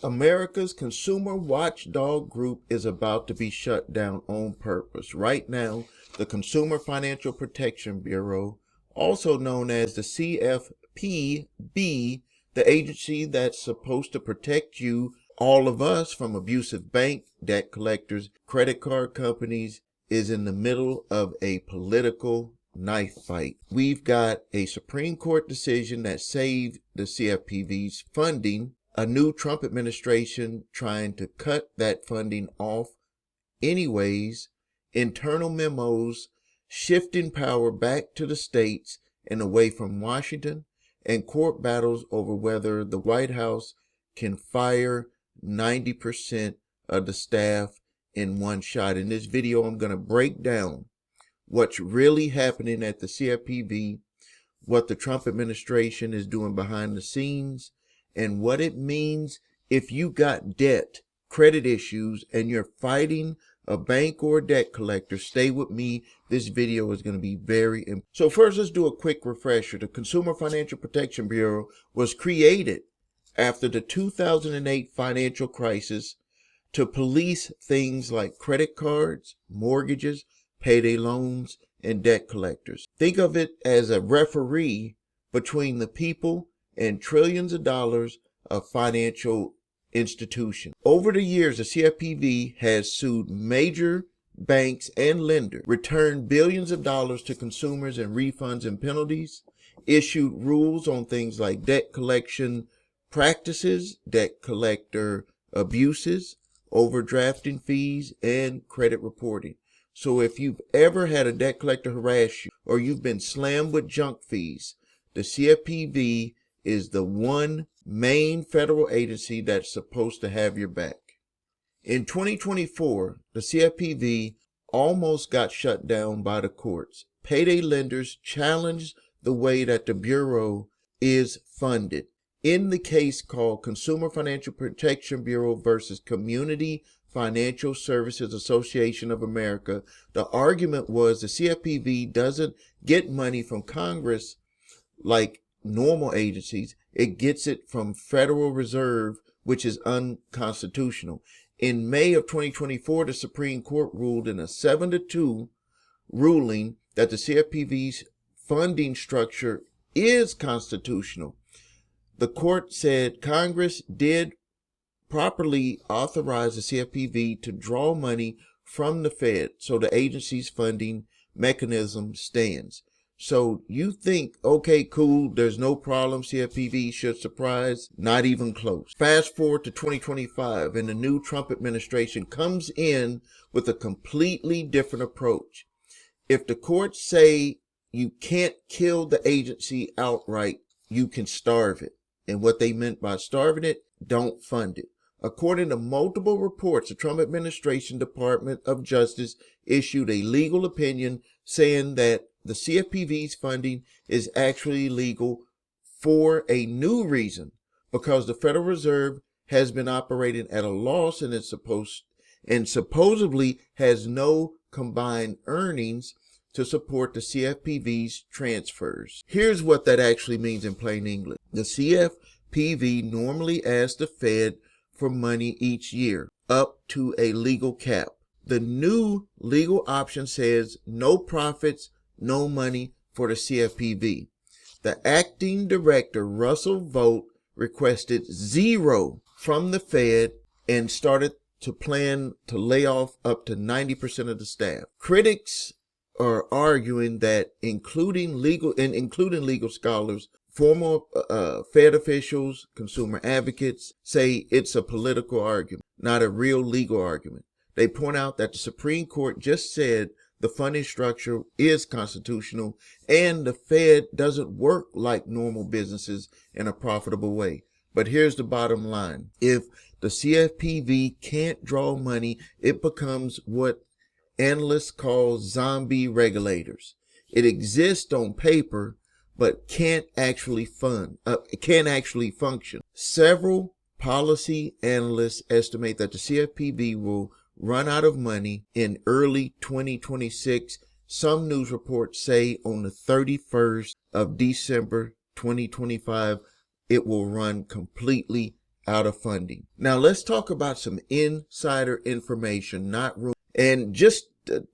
America's consumer watchdog group is about to be shut down on purpose. Right now, the Consumer Financial Protection Bureau, also known as the CFPB, the agency that's supposed to protect you, all of us, from abusive bank, debt collectors, credit card companies, is in the middle of a political knife fight. We've got a Supreme Court decision that saved the CFPB's funding, a new Trump administration trying to cut that funding off anyways, internal memos shifting power back to the states and away from Washington, and court battles over whether the White House can fire 90% of the staff in one shot. In this video, I'm going to break down what's really happening at the CFPB, what the Trump administration is doing behind the scenes, and what it means if you got debt, credit issues, and you're fighting a bank or a debt collector. Stay with me. This video is going to be very important. So first, let's do a quick refresher. The Consumer Financial Protection Bureau was created after the 2008 financial crisis to police things like credit cards, mortgages, payday loans, and debt collectors. Think of it as a referee between the people and trillions of dollars of financial institutions. Over the years, the CFPB has sued major banks and lenders, returned billions of dollars to consumers in refunds and penalties, issued rules on things like debt collection practices, debt collector abuses, overdrafting fees, and credit reporting. So if you've ever had a debt collector harass you, or you've been slammed with junk fees, the CFPB is the one main federal agency that's supposed to have your back. In 2024, the CFPB almost got shut down by the courts. Payday lenders challenged the way that the Bureau is funded. In the case called Consumer Financial Protection Bureau versus Community Financial Services Association of America, the argument was the CFPB doesn't get money from Congress like normal agencies. It gets it from Federal Reserve, which is unconstitutional. In May of 2024, the Supreme Court ruled in a 7-2 ruling that the CFPB's funding structure is constitutional. The court said Congress did properly authorize the CFPB to draw money from the Fed, so the agency's funding mechanism stands. So you think, okay, cool, there's no problem, CFPB should surprise? Not even close. Fast forward to 2025, and the new Trump administration comes in with a completely different approach. If the courts say you can't kill the agency outright, you can starve it. And what they meant by starving it, don't fund it. According to multiple reports, the Trump administration Department of Justice issued a legal opinion saying that the CFPB's funding is actually legal for a new reason, because the Federal Reserve has been operating at a loss and supposedly has no combined earnings to support the CFPB's transfers. Here's what that actually means in plain English. The CFPB normally asks the Fed for money each year, up to a legal cap. The new legal option says no profits, no money for the CFPB. The acting director, Russell Vought, requested zero from the Fed and started to plan to lay off up to 90% of the staff. Critics are arguing that including legal scholars, former Fed officials, consumer advocates, say it's a political argument, not a real legal argument. They point out that the Supreme Court just said the funding structure is constitutional and the Fed doesn't work like normal businesses in a profitable way. But here's the bottom line. If the CFPB can't draw money, it becomes what analysts call zombie regulators. It exists on paper, but can't actually function. Several policy analysts estimate that the CFPB will run out of money in early 2026. Some news reports say on the 31st of December 2025, it will run completely out of funding. Now let's talk about some insider information, not rumors. And just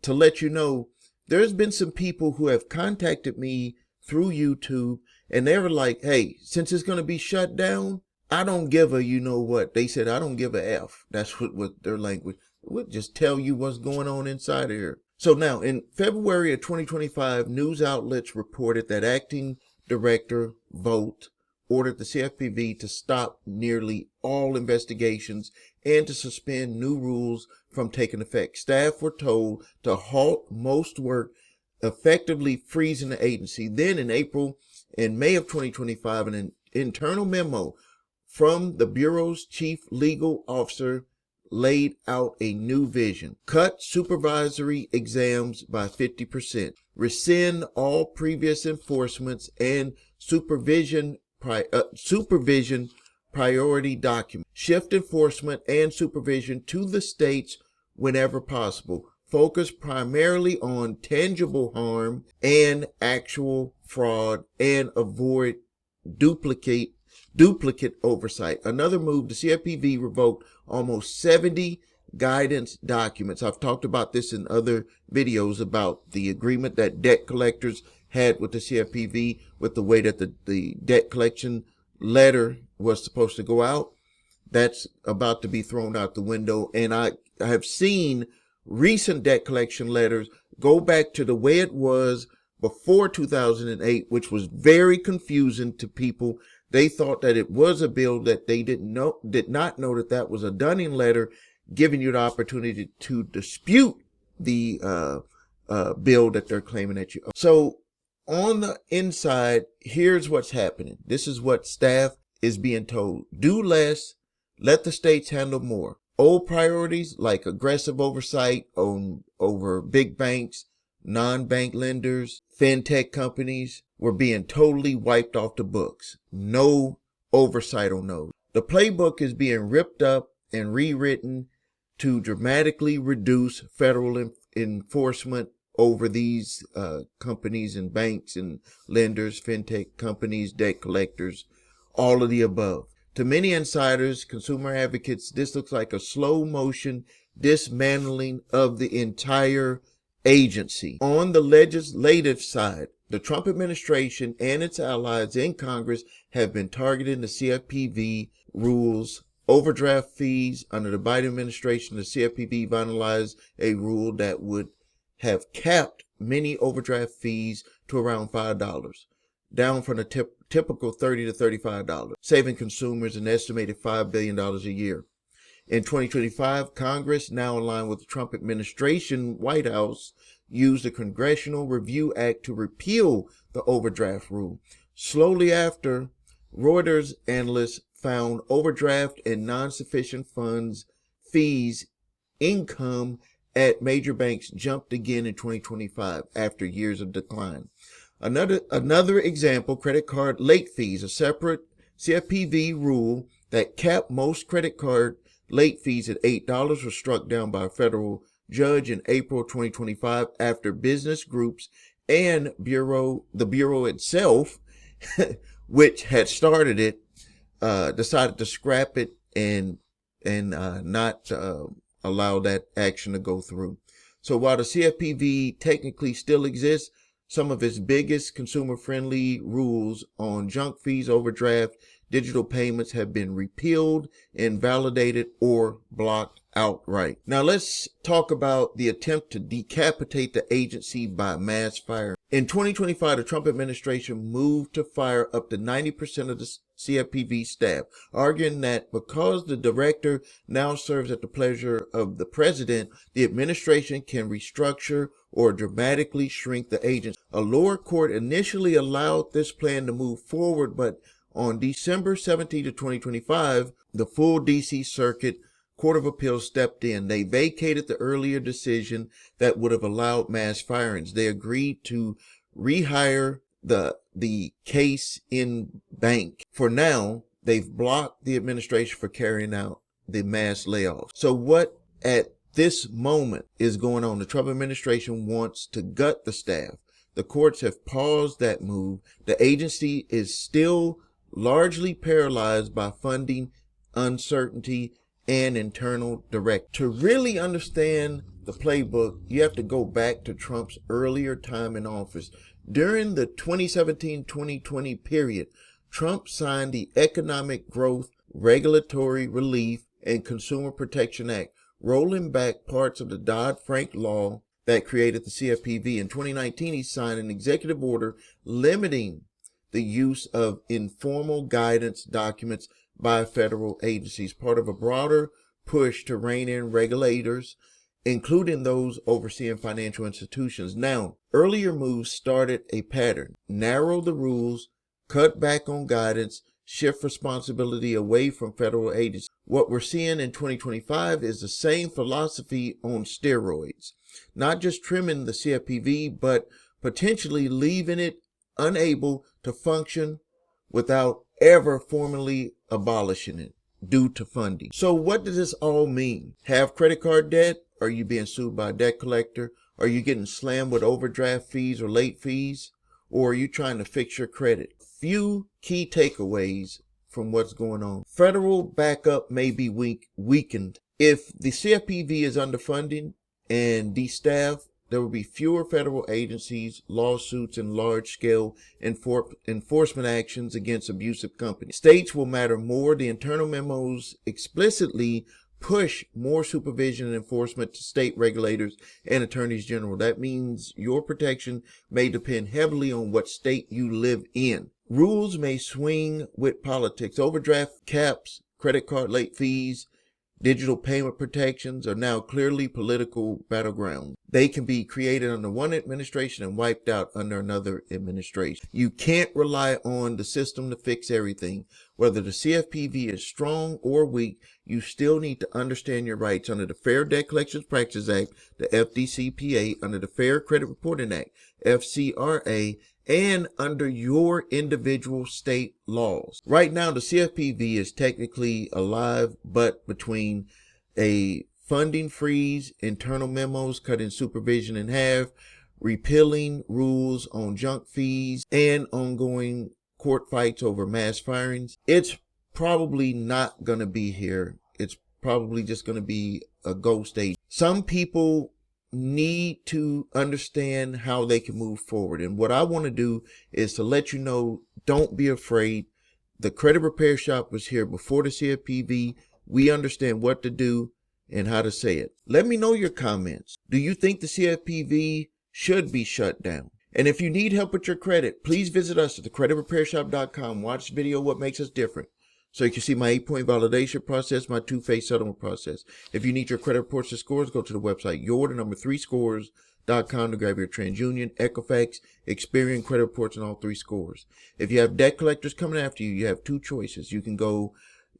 to let you know, there's been some people who have contacted me through YouTube, and they were like, hey, since it's going to be shut down, I don't give a, you know what? They said, I don't give a F. That's what their language would, just tell you what's going on inside of here. So now in February of 2025, news outlets reported that acting director Vogt ordered the CFPB to stop nearly all investigations and to suspend new rules from taking effect. Staff were told to halt most work, effectively freezing the agency. Then in April and May of 2025, an internal memo from the Bureau's chief legal officer laid out a new vision. Cut supervisory exams by 50%. Rescind all previous enforcements and supervision priority documents. Shift enforcement and supervision to the states whenever possible. Focus primarily on tangible harm and actual fraud, and avoid duplicate oversight. Another move, the CFPB revoked almost 70 guidance documents. I've talked about this in other videos about the agreement that debt collectors had with the CFPB, with the way that the debt collection letter was supposed to go out. That's about to be thrown out the window. And I have seen recent debt collection letters go back to the way it was before 2008, which was very confusing to people. They thought that it was a bill that they did not know that that was a Dunning letter giving you the opportunity to dispute the bill that they're claiming that you owe. So on the inside, here's what's happening. This is what staff is being told. Do less, let the states handle more. Old priorities like aggressive oversight over big banks, non-bank lenders, fintech companies were being totally wiped off the books. No oversight on those. The playbook is being ripped up and rewritten to dramatically reduce federal enforcement over these companies and banks and lenders, fintech companies, debt collectors, all of the above. To many insiders, consumer advocates, this looks like a slow motion dismantling of the entire agency. On the legislative side, the Trump administration and its allies in Congress have been targeting the CFPB rules. Overdraft fees under the Biden administration, the CFPB finalized a rule that would have capped many overdraft fees to around $5, down from the typical $30 to $35, saving consumers an estimated $5 billion a year. In 2025, Congress, now aligned with the Trump administration White House, used the Congressional Review Act to repeal the overdraft rule. Slowly after, Reuters analysts found overdraft and non-sufficient funds fees income at major banks jumped again in 2025 after years of decline. Another example, credit card late fees. A separate CFPB rule that capped most credit card late fees at $8 was struck down by a federal judge in April 2025 after business groups and the Bureau itself, which had started it, decided to scrap it and not allow that action to go through. So while the CFPB technically still exists, some of its biggest consumer-friendly rules on junk fees, overdraft, digital payments have been repealed, invalidated, or blocked outright. Now let's talk about the attempt to decapitate the agency by mass fire. In 2025, the Trump administration moved to fire up to 90% of the CFPB staff, arguing that because the director now serves at the pleasure of the president, the administration can restructure or dramatically shrink the agency. A lower court initially allowed this plan to move forward, but on December 17, 2025, the full D.C. Circuit Court of Appeals stepped in. They vacated the earlier decision that would have allowed mass firings. They agreed to rehire the case in bank. For now, they've blocked the administration for carrying out the mass layoffs. So what at this moment is going on? The Trump administration wants to gut the staff. The courts have paused that move. The agency is still largely paralyzed by funding uncertainty, and internal direct. To really understand the playbook, you have to go back to Trump's earlier time in office. During the 2017-2020 period, Trump signed the Economic Growth, Regulatory Relief, and Consumer Protection Act, rolling back parts of the Dodd-Frank law that created the CFPB. In 2019, he signed an executive order limiting the use of informal guidance documents by federal agencies, part of a broader push to rein in regulators, including those overseeing financial institutions. Now, earlier moves started a pattern: narrow the rules, cut back on guidance, shift responsibility away from federal agencies. What we're seeing in 2025 is the same philosophy on steroids, not just trimming the CFPB, but potentially leaving it unable to function without ever formally abolishing it due to funding. So what does this all mean? Have credit card debt? Are you being sued by a debt collector? Are you getting slammed with overdraft fees or late fees? Or are you trying to fix your credit? Few key takeaways from what's going on. Federal backup may be weakened. If the CFPB is underfunded and destaffed, there will be fewer federal agencies, lawsuits, and large-scale enforcement actions against abusive companies. States will matter more. The internal memos explicitly push more supervision and enforcement to state regulators and attorneys general. That means your protection may depend heavily on what state you live in. Rules may swing with politics. Overdraft caps, credit card late fees, digital payment protections are now clearly political battlegrounds. They can be created under one administration and wiped out under another administration. You can't rely on the system to fix everything. Whether the CFPB is strong or weak, you still need to understand your rights under the Fair Debt Collections Practices Act, the FDCPA, under the Fair Credit Reporting Act, FCRA, and under your individual state laws. Right now, the CFPB is technically alive, but between a funding freeze, internal memos cutting supervision in half, repealing rules on junk fees, and ongoing court fights over mass firings, it's probably not going to be here. It's probably just going to be a ghost age. Some people need to understand how they can move forward. And what I want to do is to let you know, don't be afraid. The Credit Repair Shop was here before the CFPB. We understand what to do and how to say it. Let me know your comments. Do you think the CFPB should be shut down? And if you need help with your credit, please visit us at thecreditrepairshop.com. Watch the video, What Makes Us Different, so you can see my 8-point validation process, my 2-phase settlement process. If you need your credit reports and scores, go to the website your3scores.com to grab your TransUnion, Equifax, Experian credit reports and all 3 scores. If you have debt collectors coming after you, you have 2 choices. You can go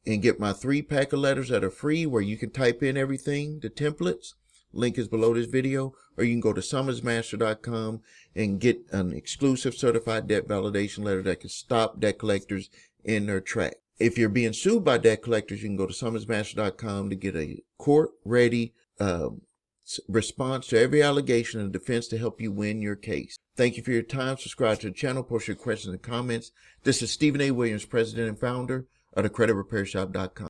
and get my 3-pack of letters that are free, where you can type in everything, the templates. Link is below this video. Or you can go to summersmaster.com and get an exclusive certified debt validation letter that can stop debt collectors in their track. If you're being sued by debt collectors, you can go to summersmaster.com to get a court-ready response to every allegation and defense to help you win your case. Thank you for your time. Subscribe to the channel. Post your questions and comments. This is Stephen A. Williams, President and Founder of thecreditrepairshop.com.